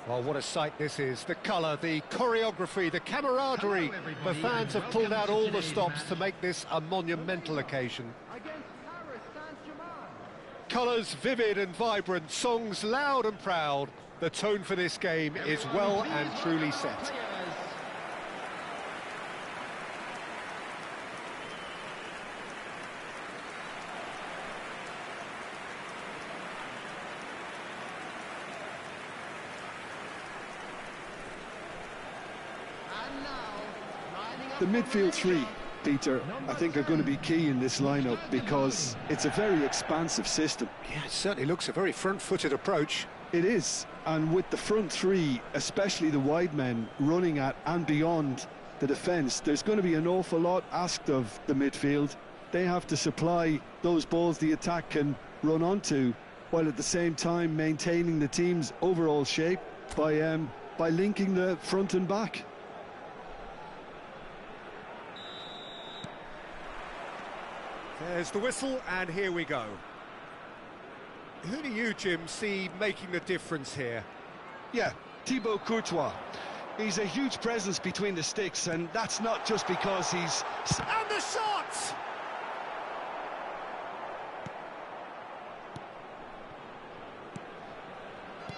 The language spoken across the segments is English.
Well, what a sight this is. The colour, the choreography, the camaraderie. The fans have pulled out all the stops to make this a monumental occasion. Colours vivid and vibrant, songs loud and proud. The tone for this game is well and truly set. The midfield three, Peter, I think are going to be key in this lineup because it's a very expansive system. Yeah, it certainly looks a very front-footed approach. It is, and with the front three, especially the wide men, running at and beyond the defence, there's going to be an awful lot asked of the midfield. They have to supply those balls the attack can run onto, while at the same time maintaining the team's overall shape by linking the front and back. There's the whistle, and here we go. Who do you, Jim, see making the difference here? Yeah, Thibaut Courtois. He's a huge presence between the sticks, and that's not just because he's... And the shot!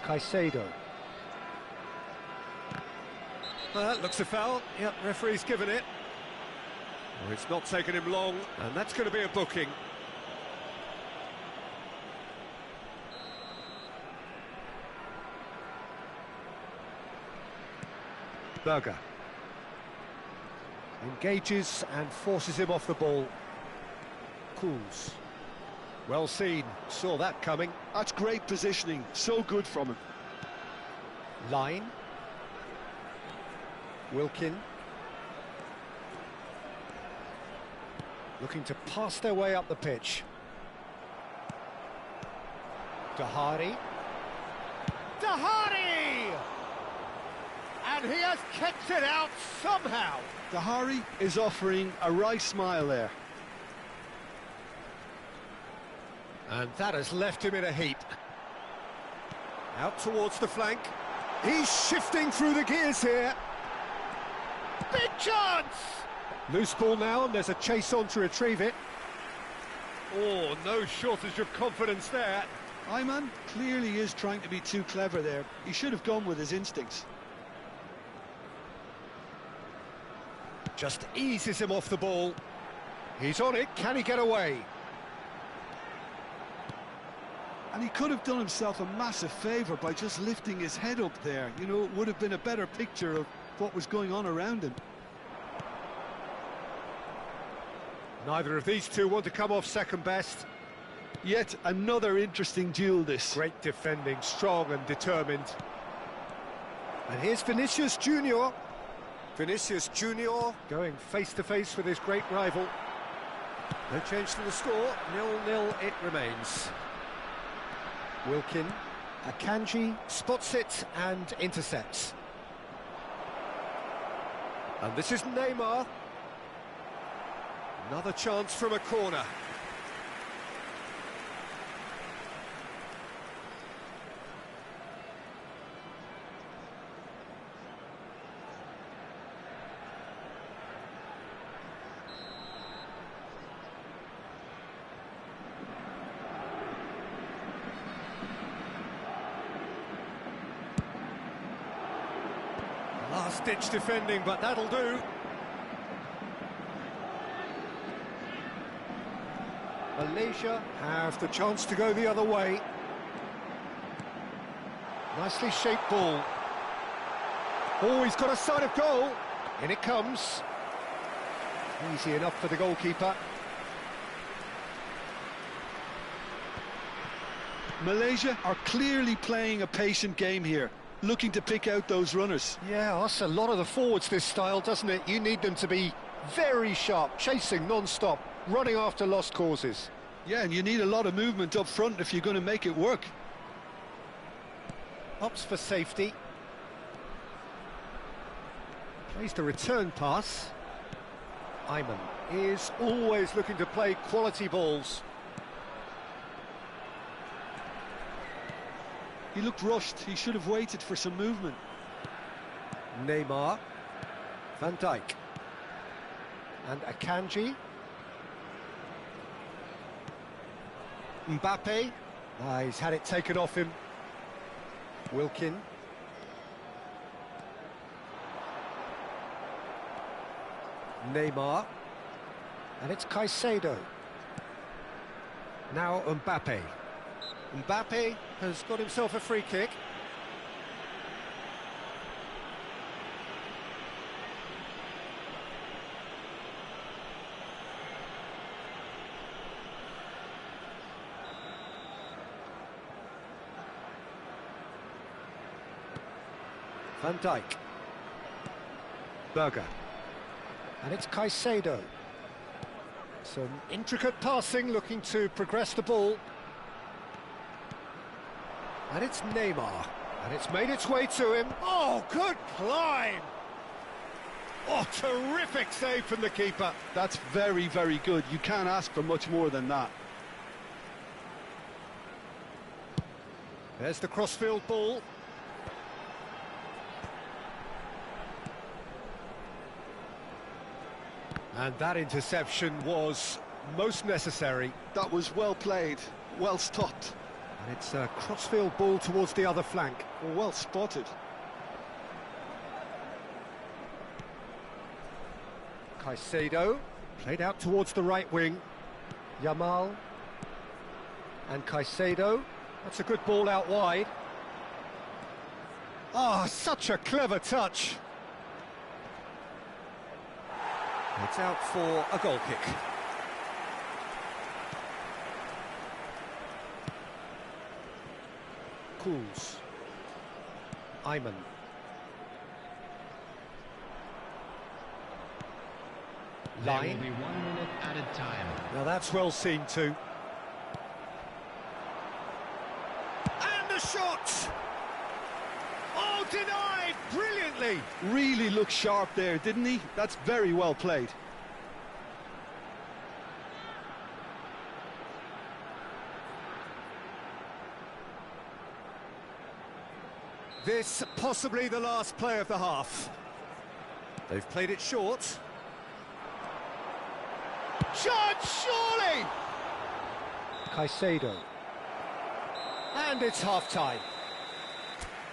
Caicedo. Well, that looks a foul. Yep, referee's given it. Well, it's not taken him long, and that's going to be a booking. Berger engages and forces him off the ball. Cools. Well seen, saw that coming. That's great positioning, so good from him. Line. Wilkin. Looking to pass their way up the pitch. Dahari. Dahari! And he has kept it out somehow. Dahari is offering a right smile there. And that has left him in a heap. Out towards the flank. He's shifting through the gears here. Big chance! Loose ball now, and there's a chase on to retrieve it. Oh, no shortage of confidence there. Ayman clearly is trying to be too clever there. He should have gone with his instincts. Just eases him off the ball. He's on it, can he get away? And he could have done himself a massive favour by just lifting his head up there. You know, it would have been a better picture of what was going on around him. Neither of these two want to come off second best. Yet another interesting duel this. Great defending, strong and determined. And here's Vinicius Junior. Vinicius Junior going face-to-face with his great rival. No change to the score, 0-0 it remains. Wilkin, Akanji spots it and intercepts. And this is Neymar. Another chance from a corner. Last-ditch defending, but that'll do. Malaysia have the chance to go the other way. Nicely shaped ball. Oh, he's got a sight of goal. In it comes. Easy enough for the goalkeeper. Malaysia are clearly playing a patient game here, looking to pick out those runners. Yeah, that's a lot of the forwards, this style, doesn't it? You need them to be very sharp, chasing non-stop, running after lost causes. Yeah, and you need a lot of movement up front if you're going to make it work. Opts for safety. Plays the return pass. Ayman is always looking to play quality balls. He looked rushed. He should have waited for some movement. Neymar, Van Dijk, and Akanji. Mbappe, he's had it taken off him. Wilkin. Neymar, and it's Caicedo. Now Mbappe. Mbappe has got himself a free kick. Van Dijk. Berger. And it's Caicedo. Some intricate passing, looking to progress the ball. And it's Neymar. And it's made its way to him. Oh, good climb! Oh, terrific save from the keeper. That's very, very good. You can't ask for much more than that. There's the crossfield ball. And that interception was most necessary. That was well played, well stopped. And it's a crossfield ball towards the other flank. Well spotted. Caicedo, played out towards the right wing. Yamal. And Caicedo. That's a good ball out wide. Ah, such a clever touch. It's out for a goal kick. Kuz. Ayman. Line. There will be 1 minute added time. Now that's well seen too. And the shot! Oh, denied brilliantly! Really looked sharp there, didn't he? That's very well played. This possibly the last play of the half. They've played it short. Shot, surely! Caicedo. And it's half-time.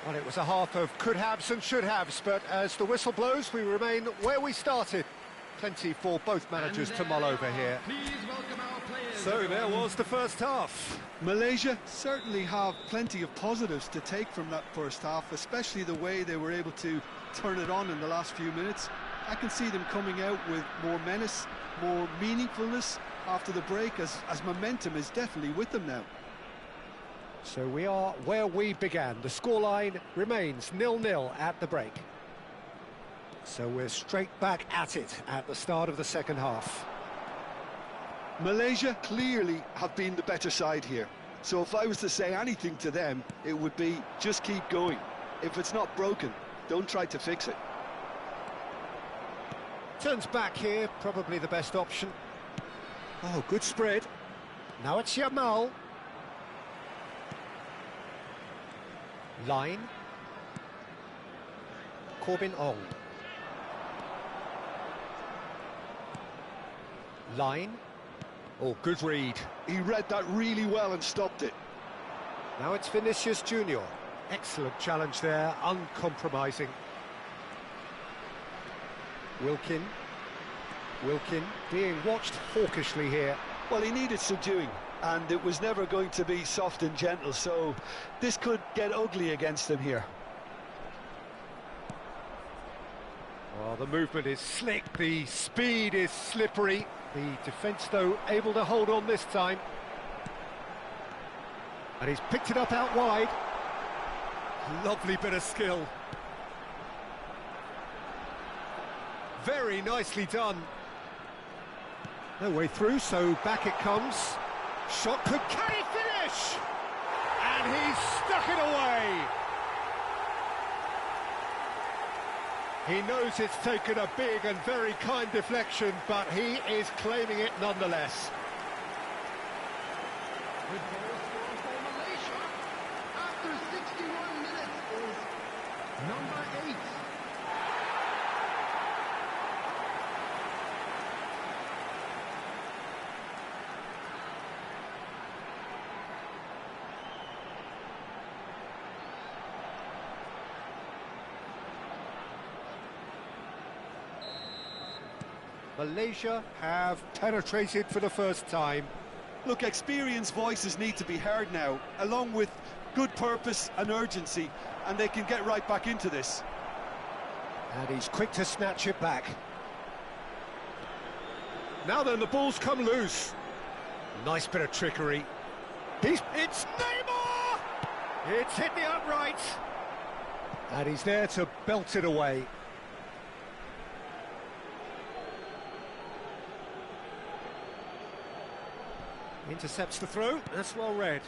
Well, it was a half of could-haves and should-haves, but as the whistle blows, we remain where we started. Plenty for both managers to mull over here. Please welcome our players. So there was the first half. Malaysia certainly have plenty of positives to take from that first half, especially the way they were able to turn it on in the last few minutes. I can see them coming out with more menace, more meaningfulness after the break, as momentum is definitely with them now. So we are where we began. The scoreline remains 0-0 at the break. So we're straight back at it at the start of the second half. Malaysia clearly have been the better side here. So if I was to say anything to them, it would be just keep going. If it's not broken, don't try to fix it. Turns back here, probably the best option. Oh, good spread. Now it's Yamal. Line. Corbin Ong. Line. Oh, good read. He read that really well and stopped it. Now it's Vinicius Junior. Excellent challenge there, uncompromising. Wilkin. Wilkin being watched hawkishly here. Well, he needed subduing, and it was never going to be soft and gentle, so this could get ugly against him here. Well, the movement is slick, the speed is slippery. The defence, though, able to hold on this time. And he's picked it up out wide. Lovely bit of skill. Very nicely done. No way through, so back it comes. Shot could, can he finish? And he's stuck it away. He knows it's taken a big and very kind deflection, but he is claiming it nonetheless. With goal scored for Malaysia after 60 51 minutes is number 8. Malaysia have penetrated for the first time. Look, experienced voices need to be heard now, along with good purpose and urgency, and they can get right back into this. And he's quick to snatch it back. Now then, the ball's come loose. Nice bit of trickery. It's Neymar! It's hit the upright. And he's there to belt it away. Intercepts the throw, that's well read.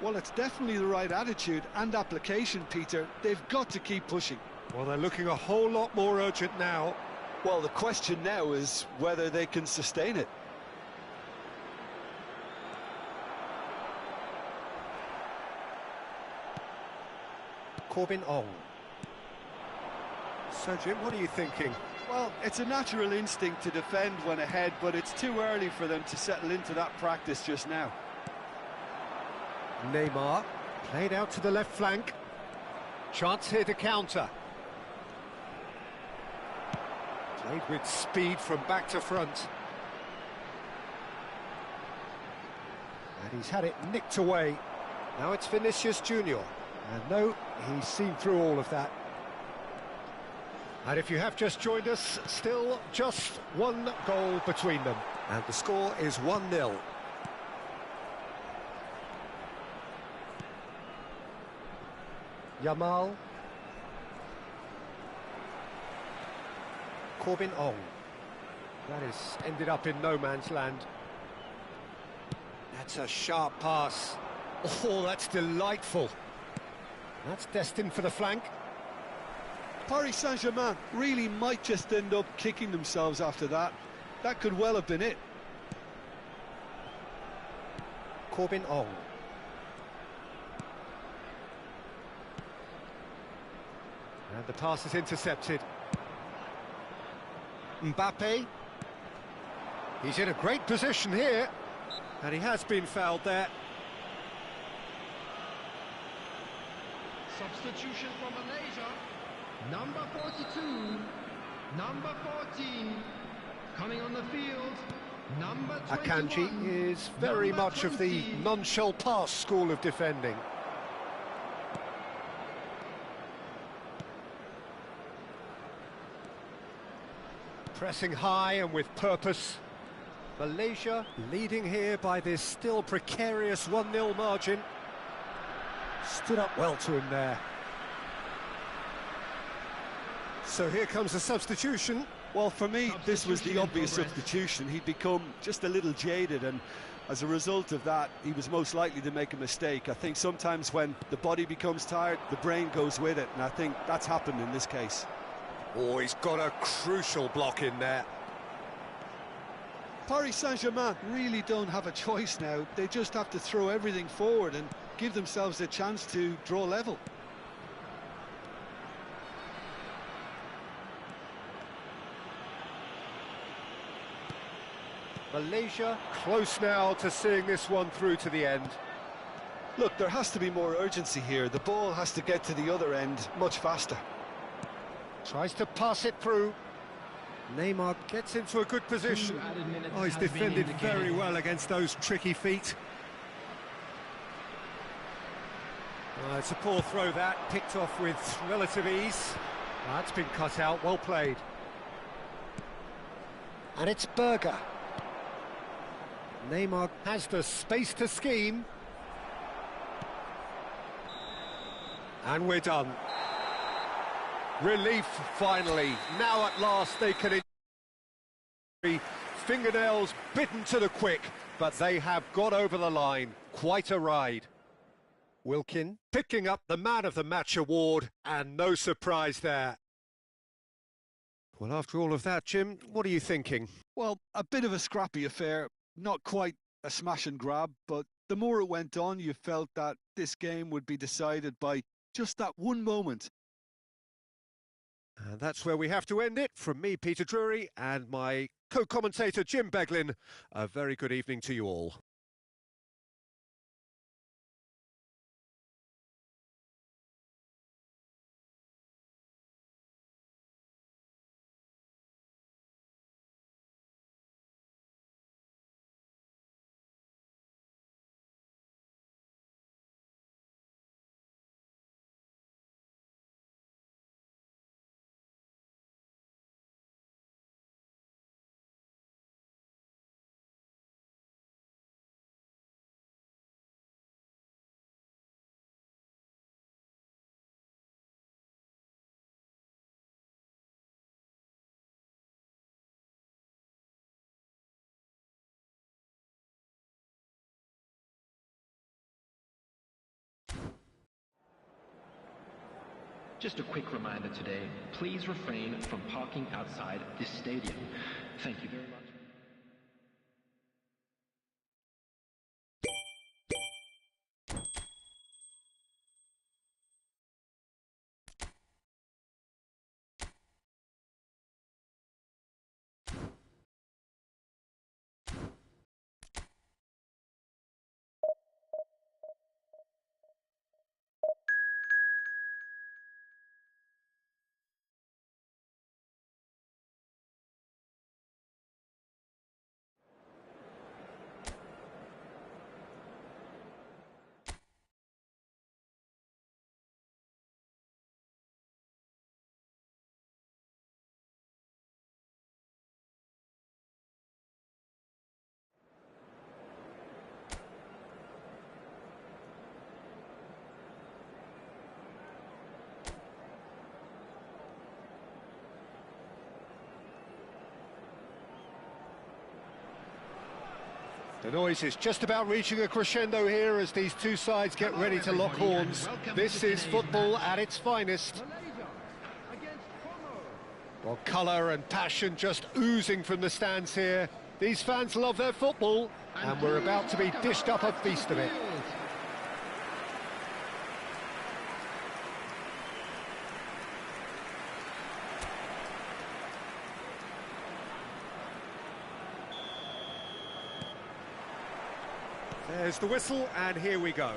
Well, it's definitely the right attitude and application, Peter. They've got to keep pushing. Well, they're looking a whole lot more urgent now. Well, the question now is whether they can sustain it. Corbin Ong. So, Jim, what are you thinking? Well, it's a natural instinct to defend when ahead, but it's too early for them to settle into that practice just now. Neymar, played out to the left flank. Chance here to counter. Played with speed from back to front. And he's had it nicked away. Now it's Vinicius Junior. And no, he's seen through all of that. And if you have just joined us, still just one goal between them. And the score is 1-0. Yamal. Corbin Ong. That is ended up in no man's land. That's a sharp pass. Oh, that's delightful. That's destined for the flank. Paris Saint-Germain really might just end up kicking themselves after that. That could well have been it. Corbin Ong. And the pass is intercepted. Mbappe. He's in a great position here. And he has been fouled there. Substitution for Malaysia. Number 42, number 14, coming on the field, number 21. Akanji is very much of the non-shell pass school of defending. Pressing high and with purpose. Malaysia leading here by this still precarious 1-0 margin. Stood up well to him there. So here comes a substitution. Well, for me, this was the obvious substitution. He'd become just a little jaded, and as a result of that, he was most likely to make a mistake. I think sometimes when the body becomes tired, the brain goes with it, and I think that's happened in this case. Oh, he's got a crucial block in there. Paris Saint-Germain really don't have a choice now. They just have to throw everything forward and give themselves a chance to draw level. Malaysia close now to seeing this one through to the end. Look, there has to be more urgency here. The ball has to get to the other end much faster. Tries to pass it through. Neymar gets into a good position. Oh, he's defended very well against those tricky feet. It's a poor throw that, picked off with relative ease. That's been cut out, well played. And it's Berger. Neymar has the space to scheme. And we're done. Relief, finally. Now at last they can enjoy. Fingernails bitten to the quick, but they have got over the line. Quite a ride. Wilkin picking up the Man of the Match award, and no surprise there. Well, after all of that, Jim, what are you thinking? Well, a bit of a scrappy affair. Not quite a smash and grab, but the more it went on, you felt that this game would be decided by just that one moment. And that's where we have to end it. From me, Peter Drury, and my co-commentator, Jim Beglin, a very good evening to you all. Just a quick reminder today, please refrain from parking outside this stadium. Thank you very much. The noise is just about reaching a crescendo here as these two sides get ready to lock horns. This is football at its finest. Malaysia against Congo. Well, colour and passion just oozing from the stands here. These fans love their football, and we're about to be dished up a feast of it. There's the whistle, and here we go.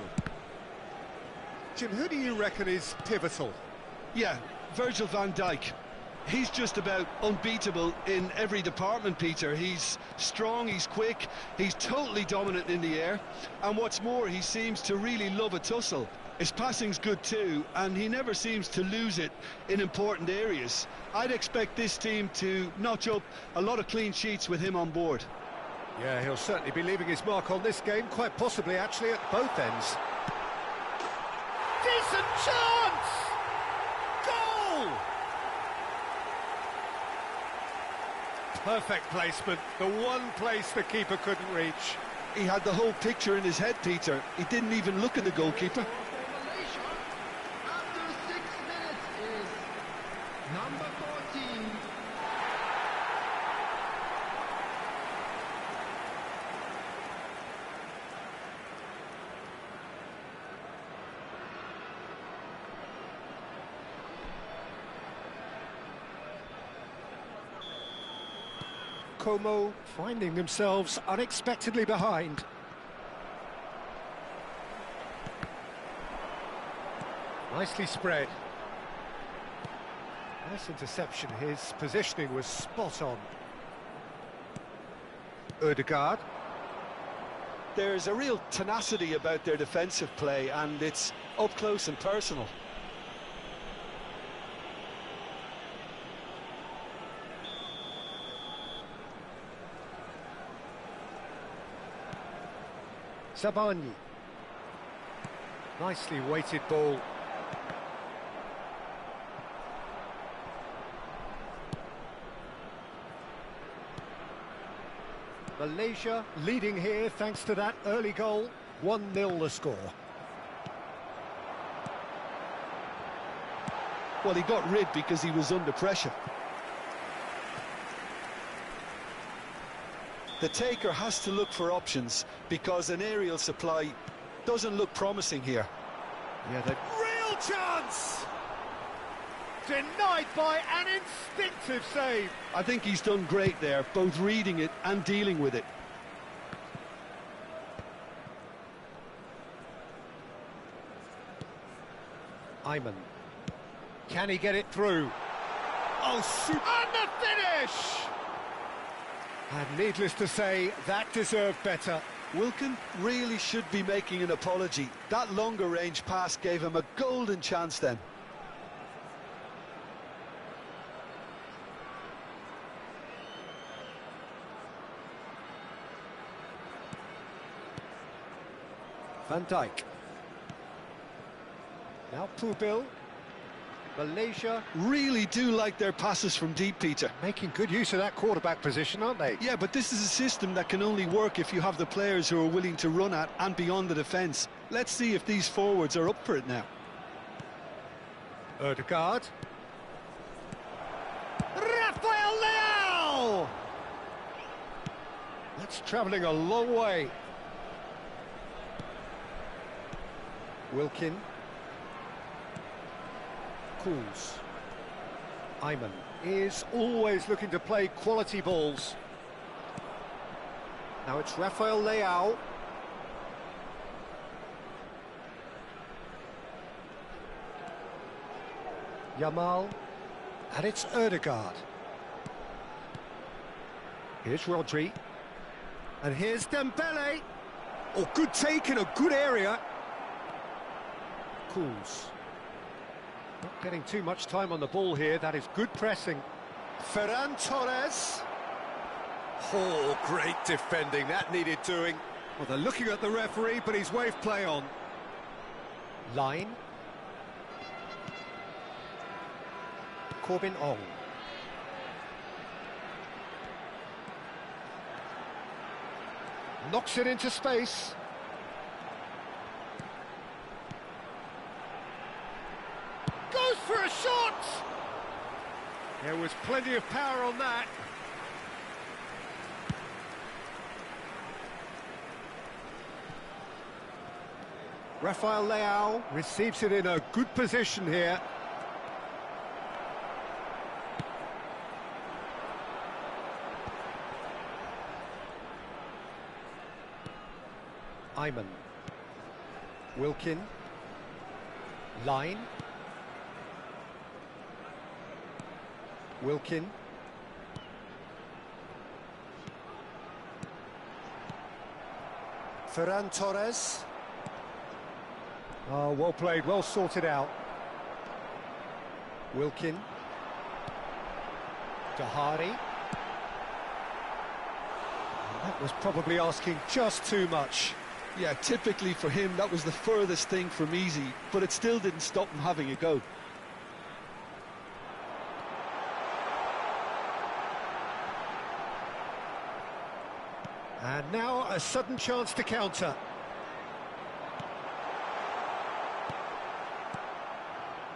Jim, who do you reckon is pivotal? Yeah, Virgil van Dijk. He's just about unbeatable in every department, Peter. He's strong, he's quick, he's totally dominant in the air. And what's more, he seems to really love a tussle. His passing's good too, and he never seems to lose it in important areas. I'd expect this team to notch up a lot of clean sheets with him on board. Yeah, he'll certainly be leaving his mark on this game, quite possibly actually at both ends. Decent chance! Goal! Perfect placement, the one place the keeper couldn't reach. He had the whole picture in his head, Peter. He didn't even look at the goalkeeper. Malaysia, after 6 minutes, is number 14. Como finding themselves unexpectedly behind. Nicely spread. Nice interception. His positioning was spot on. Ødegaard. There's a real tenacity about their defensive play, and it's up close and personal. Sabani. Nicely weighted ball. Malaysia leading here thanks to that early goal. 1-0 the score. Well, he got rid because he was under pressure. The taker has to look for options because an aerial supply doesn't look promising here. Yeah, the real chance! Denied by an instinctive save. I think he's done great there, both reading it and dealing with it. Ayman. Can he get it through? Oh, super! And the finish! And needless to say, that deserved better. Wilkin really should be making an apology. That longer range pass gave him a golden chance then. Van Dijk. Now Pubil. Malaysia. Really do like their passes from deep, Peter. Making good use of that quarterback position, aren't they? Yeah, but this is a system that can only work if you have the players who are willing to run at and beyond the defence. Let's see if these forwards are up for it now. Ødegaard. Rafael Leao! That's travelling a long way. Wilkin. Cools. Ayman is always looking to play quality balls. Now it's Rafael Leao. Yamal. And it's Ødegaard. Here's Rodri. And here's Dembele. Oh, good take in a good area. Cools. Not getting too much time on the ball here. That is good pressing. Ferran Torres. Oh, great defending. That needed doing. Well, they're looking at the referee, but he's waved play on. Line. Corbin Ong. Knocks it into space. Goes for a shot! There was plenty of power on that. Rafael Leao receives it in a good position here. Ayman. Wilkin. Line. Wilkin. Ferran Torres. Oh, well played, well sorted out. Wilkin. Dahari. That was probably asking just too much. Yeah, typically for him, that was the furthest thing from easy, but it still didn't stop him having a go. And now a sudden chance to counter.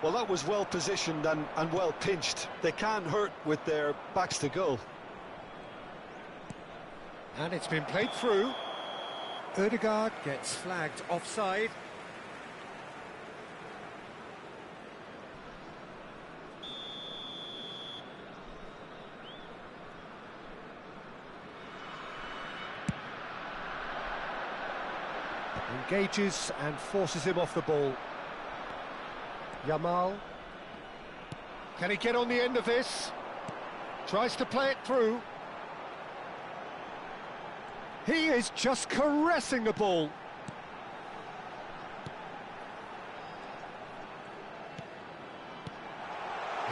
Well, that was well positioned and well pinched. They can hurt with their backs to goal. And it's been played through. Ødegaard gets flagged offside. Engages and forces him off the ball. Yamal. Can he get on the end of this? Tries to play it through. He is just caressing the ball.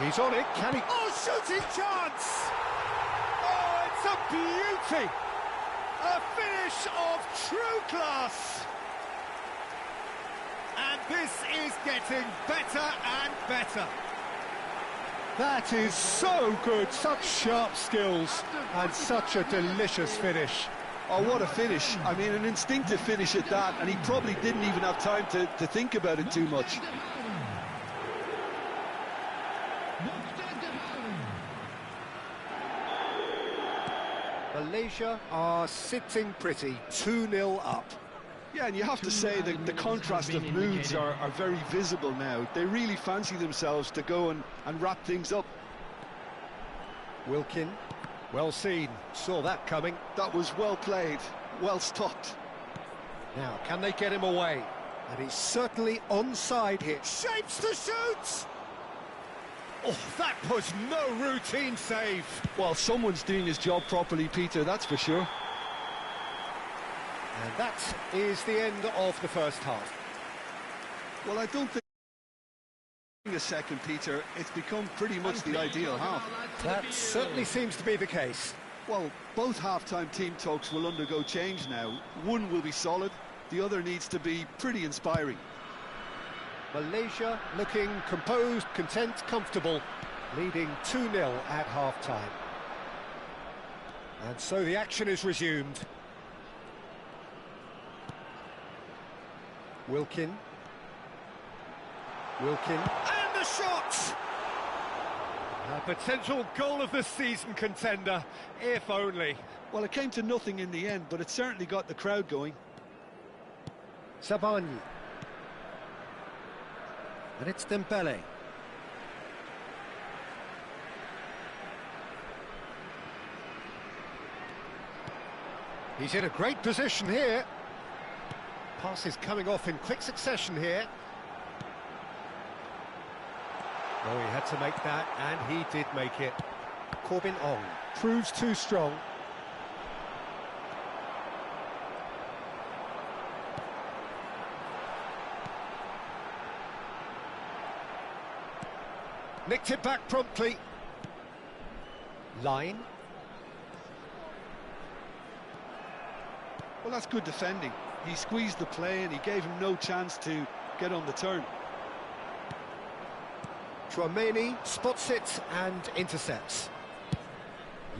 He's on it, can he? Oh, shooting chance! Oh, it's a beauty! A finish of true class! And this is getting better and better. That is so good, such sharp skills, and such a delicious finish. Oh, what a finish. I mean, an instinctive finish at that, and he probably didn't even have time to think about it too much. Malaysia are sitting pretty, 2-0 up. Yeah, and you have to say that the contrast of moods are very visible now. They really fancy themselves to go and wrap things up. Wilkin, well seen, saw that coming. That was well played, well stopped. Now, can they get him away? And he's certainly onside here. Shapes to shoot! Oh, that was no routine save. Well, someone's doing his job properly, Peter, that's for sure. And that is the end of the first half. Well, I don't think a second, Peter, it's become pretty much the ideal half. That certainly seems to be the case. Well, both half-time team talks will undergo change now. One will be solid, the other needs to be pretty inspiring. Malaysia looking composed, content, comfortable, leading 2-0 at half-time. And so the action is resumed. Wilkin. And the shot! A potential goal of the season contender, if only. Well, it came to nothing in the end, but it certainly got the crowd going. Sabani. And it's Dembele. He's in a great position here. Passes coming off in quick succession here. Oh, he had to make that, and he did make it. Corbin Ong proves too strong. Nicked it back promptly. Line. Well, that's good defending. He squeezed the play and he gave him no chance to get on the turn. Chouameni spots it and intercepts.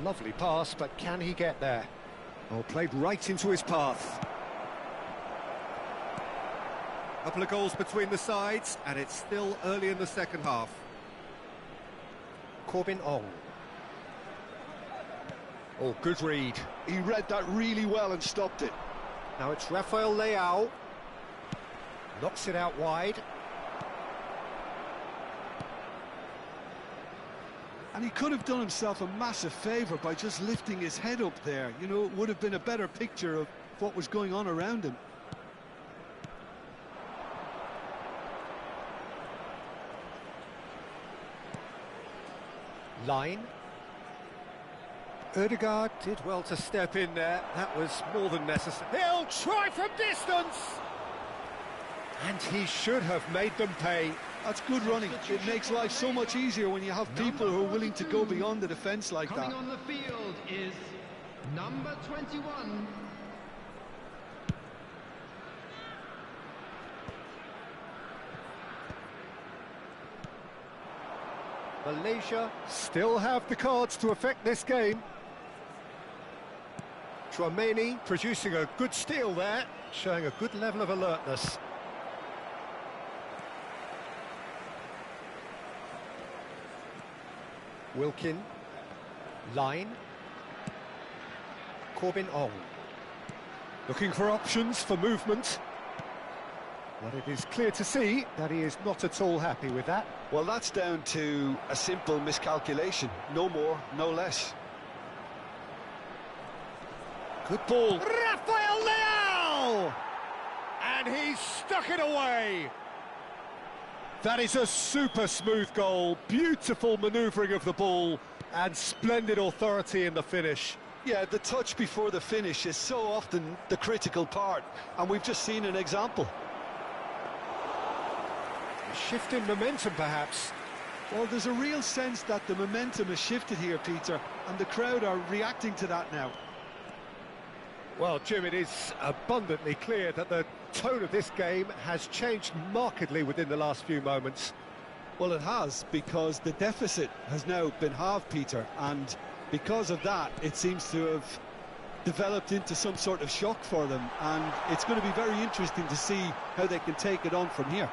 Lovely pass, but can he get there? Oh, played right into his path. Couple of goals between the sides, and it's still early in the second half. Corbin Ong. Oh, good read. He read that really well and stopped it. Now it's Rafael Leao. Knocks it out wide. And he could have done himself a massive favour by just lifting his head up there. You know, it would have been a better picture of what was going on around him. Line. Ødegaard did well to step in there. That was more than necessary. He'll try from distance! And he should have made them pay. That's good running. It makes life so much easier when you have people who are willing to go beyond the defence like that. Coming on the field is number 21. Malaysia still have the cards to affect this game. Chouameni producing a good steal there, showing a good level of alertness. Wilkin. Line. Corbin Ong. Looking for options for movement. But it is clear to see that he is not at all happy with that. Well, that's down to a simple miscalculation. No more, no less. Good ball. Rafael Leao! And he's stuck it away. That is a super smooth goal. Beautiful manoeuvring of the ball and splendid authority in the finish. Yeah, the touch before the finish is so often the critical part, and we've just seen an example. A shift in momentum, perhaps. Well, there's a real sense that the momentum has shifted here, Peter, and the crowd are reacting to that now. Well, Jim, it is abundantly clear that the tone of this game has changed markedly within the last few moments. Well, it has, because the deficit has now been halved, Peter, and because of that, it seems to have developed into some sort of shock for them, and it's going to be very interesting to see how they can take it on from here.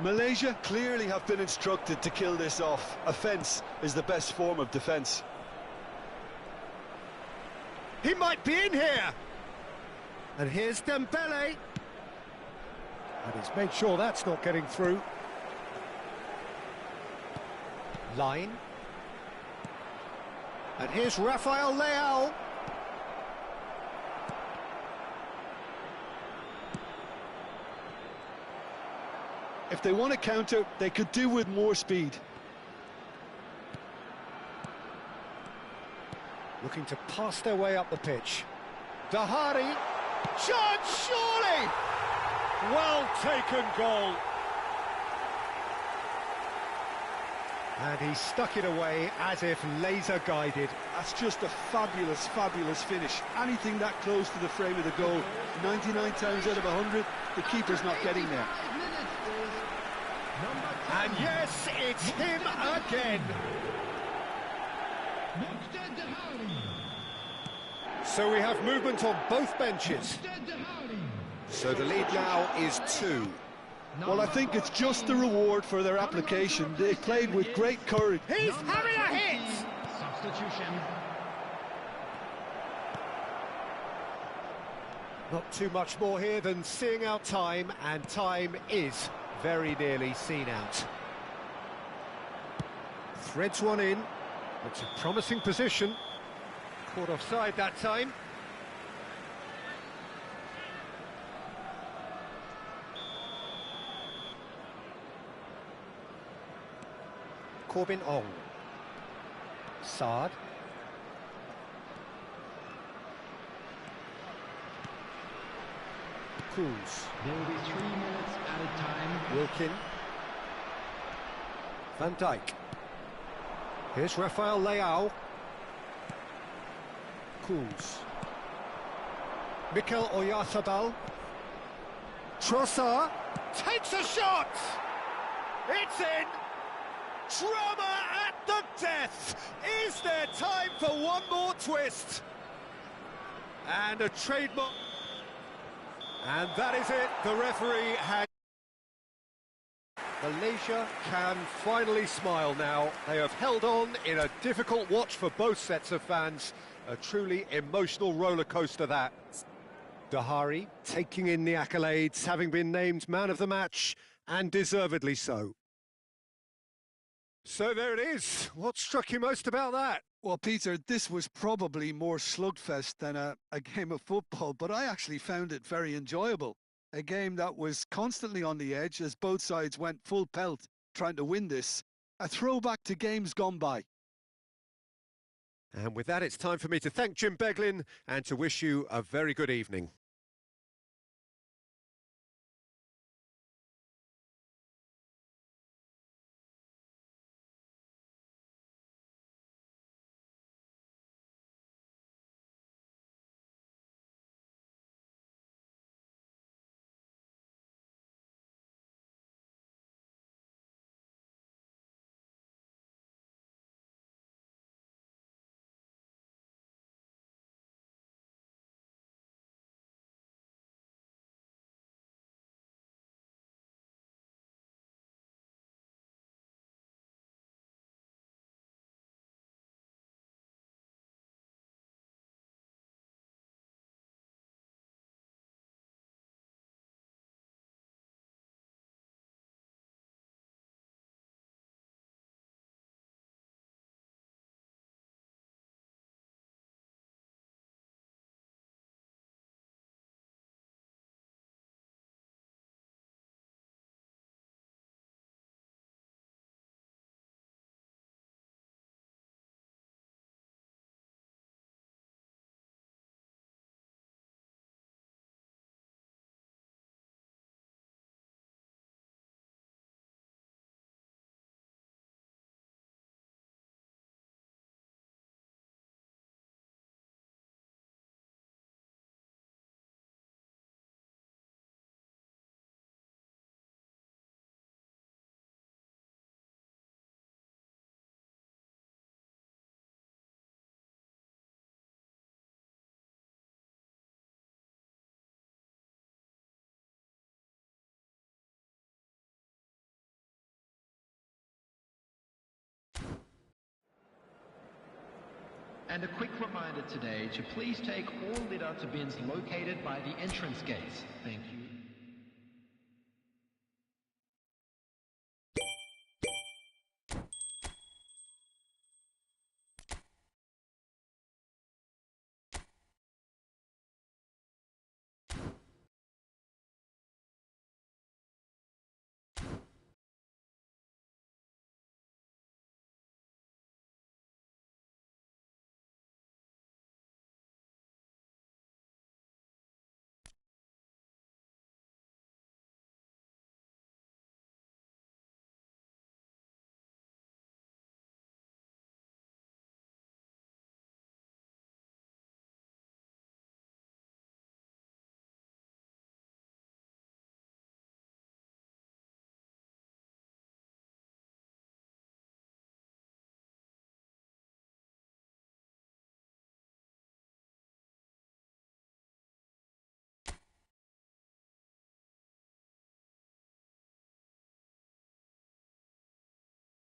Malaysia clearly have been instructed to kill this off. Offence is the best form of defence. He might be in here. And here's Dembele. And he's made sure that's not getting through. Line. And here's Rafael Leao. If they want to counter, they could do with more speed. Looking to pass their way up the pitch. Dahari. Chance, surely! Well taken goal. And he stuck it away as if laser guided. That's just a fabulous, fabulous finish. Anything that close to the frame of the goal, 99 times out of 100, the keeper's not getting there. And yes, it's him again. So we have movement on both benches. So the lead now is 2. Well, I think it's just the reward for their application. They played with great courage. He's having a hit! Substitution. Not too much more here than seeing out time, and time is very nearly seen out. Threads one in. It's a promising position. Caught offside that time. Corbin Ong. Saad. Kuz. There will be 3 minutes added time. Wilkin. Van Dijk. Here's Rafael Leao. Kuz. Mikel Oyarzabal. Trossard takes a shot! It's in! Drama at the death! Is there time for one more twist? And a trademark. And that is it. The referee has... Malaysia can finally smile now. They have held on in a difficult watch for both sets of fans. A truly emotional roller coaster, that. Dahari taking in the accolades, having been named man of the match, and deservedly so. So there it is. What struck you most about that? Well, Peter, this was probably more slugfest than a game of football, but I actually found it very enjoyable. A game that was constantly on the edge as both sides went full pelt trying to win this. A throwback to games gone by. And with that, it's time for me to thank Jim Beglin and to wish you a very good evening. And a quick reminder today to please take all litter to bins located by the entrance gates. Thank you.